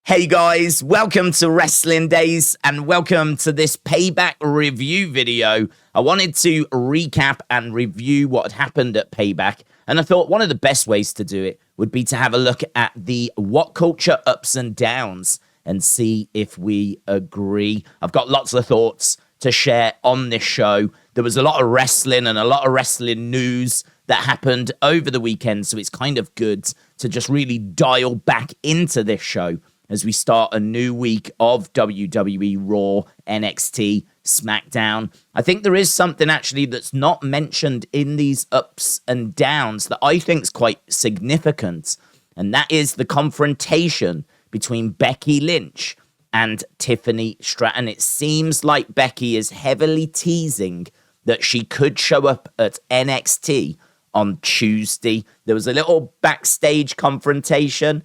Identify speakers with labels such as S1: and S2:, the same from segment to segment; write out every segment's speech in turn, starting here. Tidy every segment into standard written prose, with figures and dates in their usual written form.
S1: Hey guys, welcome to Wrestling Daze and welcome to this Payback review video. I wanted to recap and review what had happened at Payback, and I thought one of the best ways to do it would be to have a look at the What Culture ups and downs and see if we agree. I've got lots of thoughts to share on this show. There was a lot of wrestling and a lot of wrestling news that happened over the weekend, so it's kind of good to just really dial back into this show as we start a new week of WWE Raw, NXT, SmackDown. I think there is something actually that's not mentioned in these ups and downs that I think is quite significant, and that is the confrontation between Becky Lynch and Tiffany Stratton. It seems like Becky is heavily teasing that she could show up at NXT on Tuesday. There was a little backstage confrontation.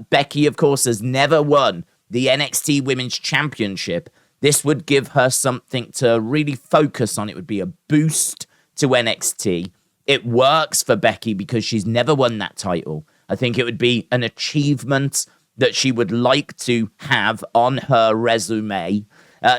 S1: Becky, of course, has never won the NXT Women's Championship. This would give her something to really focus on. It would be a boost to NXT. It works for Becky because she's never won that title. I think it would be an achievement that she would like to have on her resume.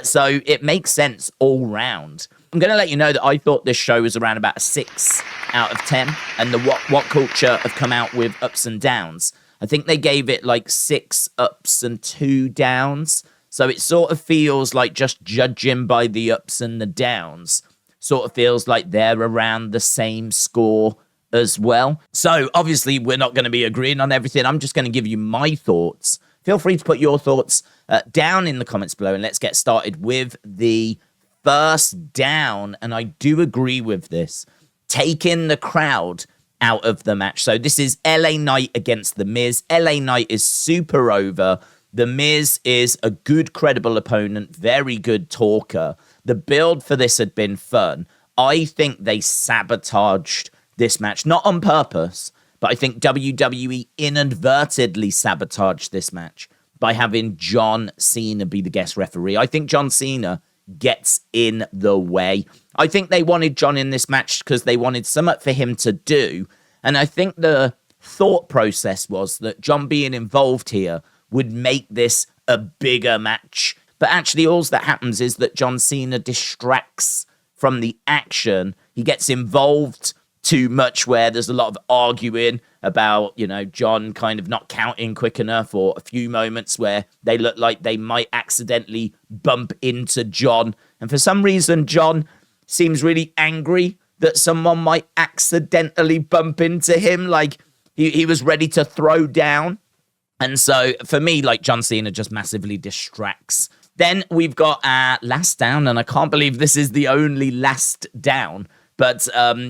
S1: So it makes sense all round. I'm going to let you know that I thought this show was around about a 6 out of 10, and the What Culture have come out with ups and downs. I think they gave it like 6 ups and 2 downs. So it sort of feels like, just judging by the ups and the downs, sort of feels like they're around the same score as well. So obviously we're not going to be agreeing on everything. I'm just going to give you my thoughts. Feel free to put your thoughts down in the comments below, and let's get started with the first down. And I do agree with this. Taking the crowd out of the match. So this is LA Knight against The Miz. LA Knight is super over. The Miz is a good, credible opponent, very good talker. The build for this had been fun. I think they sabotaged this match, not on purpose, but I think WWE inadvertently sabotaged this match by having John Cena be the guest referee. I think John Cena gets in the way. I think they wanted John in this match because they wanted something for him to do. And I think the thought process was that John being involved here would make this a bigger match. But actually, all that happens is that John Cena distracts from the action. He gets involved too much, where there's a lot of arguing about, John kind of not counting quick enough, or a few moments where they look like they might accidentally bump into John. And for some reason, John seems really angry that someone might accidentally bump into him. Like he was ready to throw down. And so for me, like, John Cena just massively distracts. Then we've got our last down, and I can't believe this is the only last down, but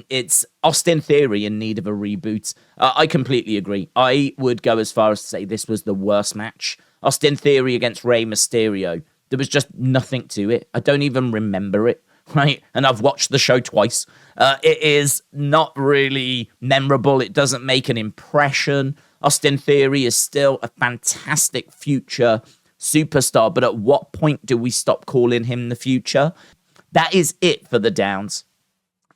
S1: it's Austin Theory in need of a reboot. I completely agree. I would go as far as to say this was the worst match. Austin Theory against Rey Mysterio. There was just nothing to it. I don't even remember it, right? And I've watched the show twice. It is not really memorable. It doesn't make an impression. Austin Theory is still a fantastic future superstar, but at what point do we stop calling him the future? That is it for the downs,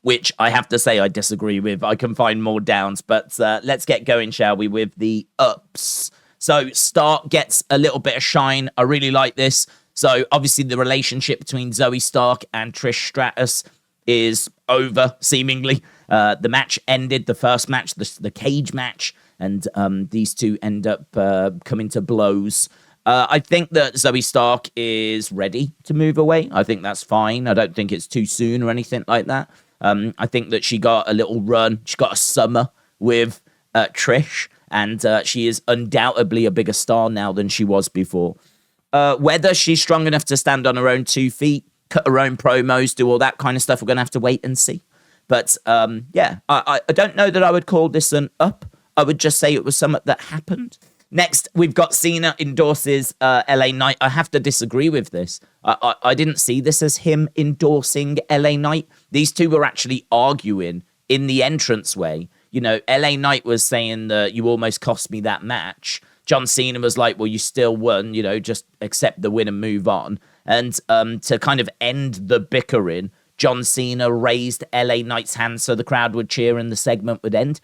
S1: which I have to say I disagree with. I can find more downs, but let's get going, shall we, with the ups. So Stark gets a little bit of shine. I really like this. So obviously the relationship between Zoey Stark and Trish Stratus is over, seemingly. The match ended, the first match, the cage match, and these two end up coming to blows. I think that Zoey Stark is ready to move away. I think that's fine. I don't think it's too soon or anything like that. I think that she got a little run. She got a summer with Trish, and she is undoubtedly a bigger star now than she was before. Whether she's strong enough to stand on her own 2 feet, cut her own promos, do all that kind of stuff, we're going to have to wait and see. But I don't know that I would call this an up. I would just say it was something that happened. Next, we've got Cena endorses LA Knight. I have to disagree with this. I didn't see this as him endorsing LA Knight. These two were actually arguing in the entranceway. LA Knight was saying that you almost cost me that match. John Cena was like, well, you still won, just accept the win and move on. And to kind of end the bickering, John Cena raised LA Knight's hand so the crowd would cheer and the segment would end.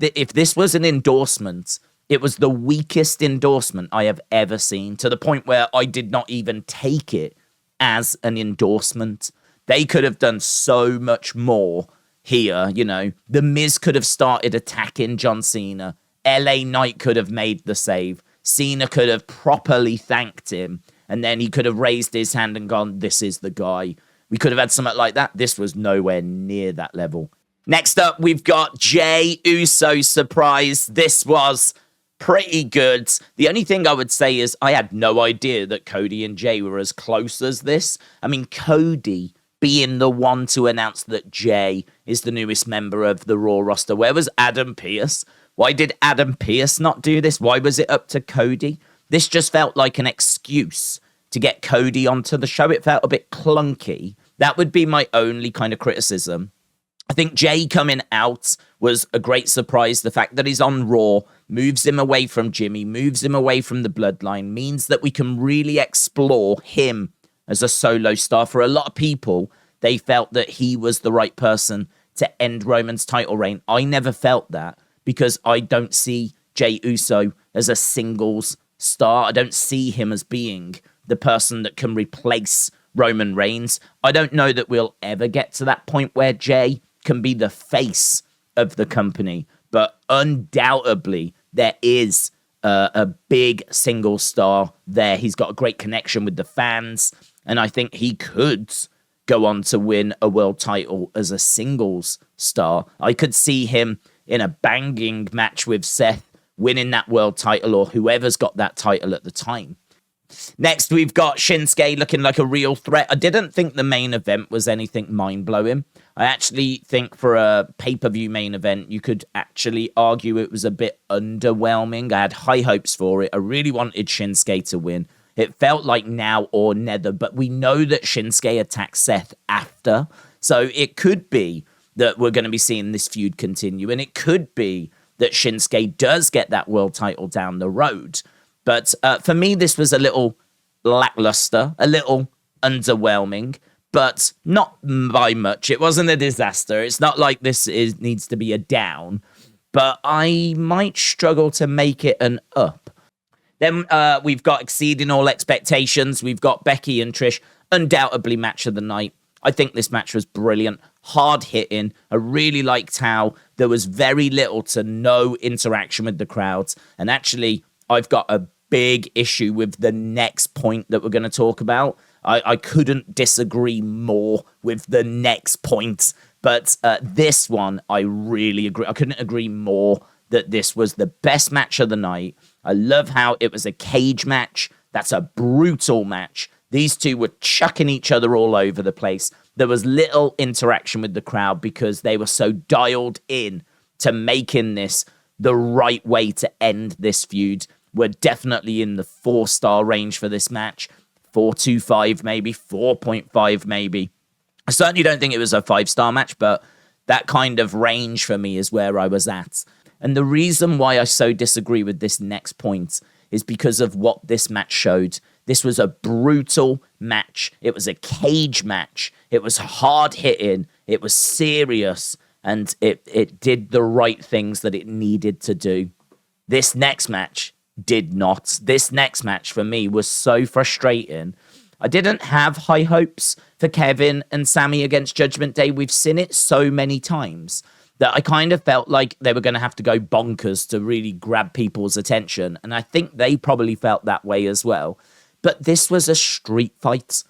S1: If this was an endorsement It was the weakest endorsement I have ever seen, to the point where I did not even take it as an endorsement. They could have done so much more here, you know. The Miz could have started attacking John Cena. LA Knight could have made the save. Cena could have properly thanked him. And then he could have raised his hand and gone, this is the guy. We could have had something like that. This was nowhere near that level. Next up, we've got Jey Uso surprise. This was pretty good. The only thing I would say is I had no idea that Cody and Jey were as close as this. I mean, Cody being the one to announce that Jey is the newest member of the Raw roster. Where was Adam Pearce? Why did Adam Pearce not do this? Why was it up to Cody? This just felt like an excuse to get Cody onto the show. It felt a bit clunky. That would be my only kind of criticism. I think Jey coming out was a great surprise. The fact that he's on Raw moves him away from Jimmy, moves him away from the bloodline, means that we can really explore him as a solo star. For a lot of people, they felt that he was the right person to end Roman's title reign. I never felt that, because I don't see Jey Uso as a singles star. I don't see him as being the person that can replace Roman Reigns. I don't know that we'll ever get to that point where Jey can be the face of the company, but undoubtedly there is a big single star there. He's got a great connection with the fans, and I think he could go on to win a world title as a singles star. I could see him in a banging match with Seth, winning that world title, or whoever's got that title at the time. Next, we've got Shinsuke looking like a real threat. I didn't think the main event was anything mind-blowing. I actually think for a pay-per-view main event, you could actually argue it was a bit underwhelming. I had high hopes for it. I really wanted Shinsuke to win. It felt like now or never, but we know that Shinsuke attacks Seth after. So it could be that we're going to be seeing this feud continue, and it could be that Shinsuke does get that world title down the road. But for me, this was a little lackluster, a little underwhelming, but not by much. It wasn't a disaster. It's not like needs to be a down, but I might struggle to make it an up. Then we've got exceeding all expectations. We've got Becky and Trish, undoubtedly match of the night. I think this match was brilliant, hard-hitting. I really liked how there was very little to no interaction with the crowds. And actually, I've got a big issue with the next point that we're going to talk about. I couldn't disagree more with the next point. But this one, I really agree. I couldn't agree more that this was the best match of the night. I love how it was a cage match. That's a brutal match. These two were chucking each other all over the place. There was little interaction with the crowd because they were so dialed in to making this the right way to end this feud. We're definitely in the 4-star range for this match. 4.25 maybe, 4.5 maybe. I certainly don't think it was a 5-star match, but that kind of range for me is where I was at. And the reason why I so disagree with this next point is because of what this match showed. This was a brutal match. It was a cage match. It was hard-hitting. It was serious. And it did the right things that it needed to do. This next match did not. This next match for me was so frustrating. I didn't have high hopes for Kevin and Sami against Judgment Day. We've seen it so many times that I kind of felt like they were going to have to go bonkers to really grab people's attention. And I think they probably felt that way as well. But this was a street fight.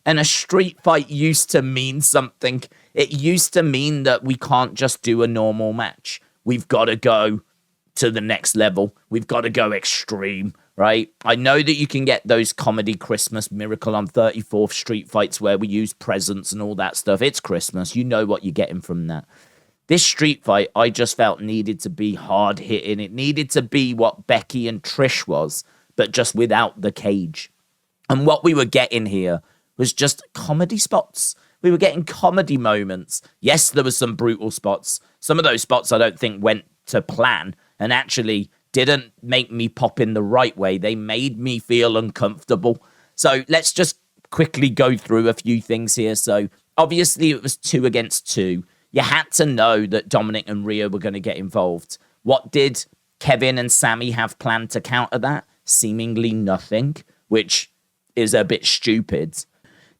S1: And a street fight used to mean something. It used to mean that we can't just do a normal match. We've got to go to the next level. We've got to go extreme, right? I know that you can get those comedy Christmas Miracle on 34th Street fights where we use presents and all that stuff. It's Christmas. You know what you're getting from that. This street fight, I just felt needed to be hard-hitting. It needed to be what Becky and Trish was, but just without the cage. And what we were getting here was just comedy spots. We were getting comedy moments. Yes, there was some brutal spots. Some of those spots I don't think went to plan and actually didn't make me pop in the right way. They made me feel uncomfortable. So let's just quickly go through a few things here. So obviously it was 2 against 2. You had to know that Dominic and Rhea were going to get involved. What did Kevin and Sami have planned to counter that? Seemingly nothing, which is a bit stupid.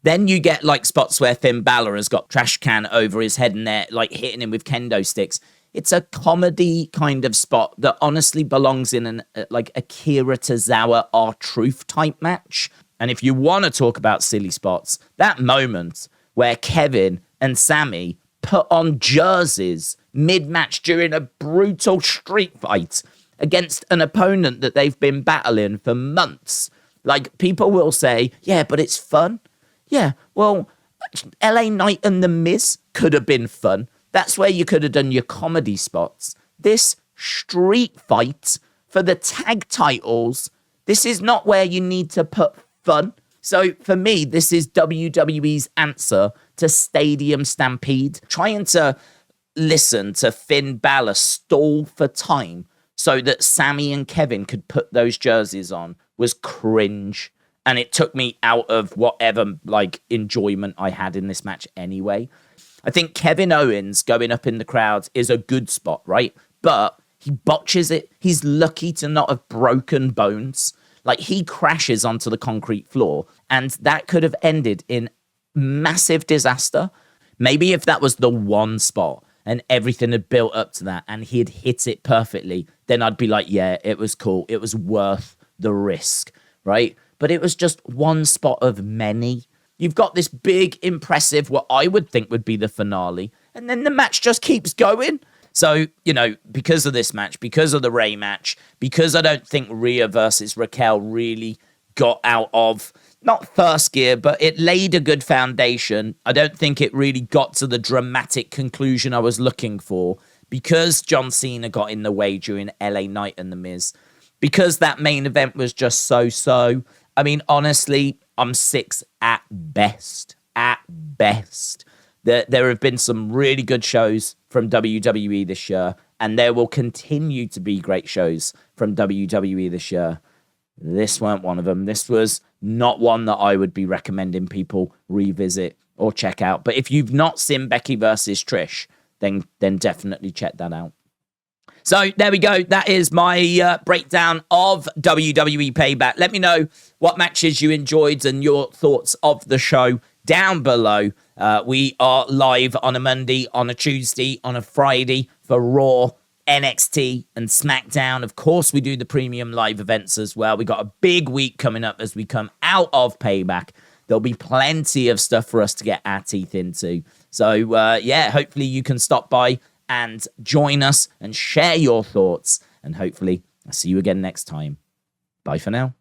S1: Then you get like spots where Finn Balor has got trash can over his head and they're like hitting him with kendo sticks. It's a comedy kind of spot that honestly belongs in an like Akira Tozawa R-Truth type match. And if you want to talk about silly spots, that moment where Kevin and Sami put on jerseys mid-match during a brutal street fight against an opponent that they've been battling for months. Like, people will say, yeah, but it's fun. Yeah, well, LA Knight and The Miz could have been fun. That's where you could have done your comedy spots. This street fight for the tag titles, this is not where you need to put fun. So for me, this is WWE's answer to Stadium Stampede. Trying to listen to Finn Balor stall for time so that Sami and Kevin could put those jerseys on was cringe. And it took me out of whatever like enjoyment I had in this match anyway. I think Kevin Owens going up in the crowd is a good spot, right? But he botches it. He's lucky to not have broken bones. Like, he crashes onto the concrete floor, and that could have ended in massive disaster. Maybe if that was the one spot and everything had built up to that and he'd hit it perfectly, then I'd be like, yeah, it was cool. It was worth the risk, right? But it was just one spot of many. You've got this big, impressive, what I would think would be the finale, and then the match just keeps going. So, you know, because of this match, because of the Rey match, because I don't think Rhea versus Raquel really got out of, not first gear, but it laid a good foundation. I don't think it really got to the dramatic conclusion I was looking for, because John Cena got in the way during LA Knight and The Miz, because that main event was just so-so. I mean, honestly, I'm 6 at best. At best. There have been some really good shows from WWE this year, and there will continue to be great shows from WWE this year. This weren't one of them. This was not one that I would be recommending people revisit or check out. But if you've not seen Becky versus Trish, then definitely check that out. So there we go. That is my breakdown of WWE Payback. Let me know what matches you enjoyed and your thoughts of the show down below. We are live on a Monday, on a Tuesday, on a Friday for Raw, NXT, and SmackDown. Of course, we do the premium live events as well. We got a big week coming up as we come out of Payback. There'll be plenty of stuff for us to get our teeth into. So, yeah, hopefully you can stop by and join us and share your thoughts. And hopefully I'll see you again next time. Bye for now.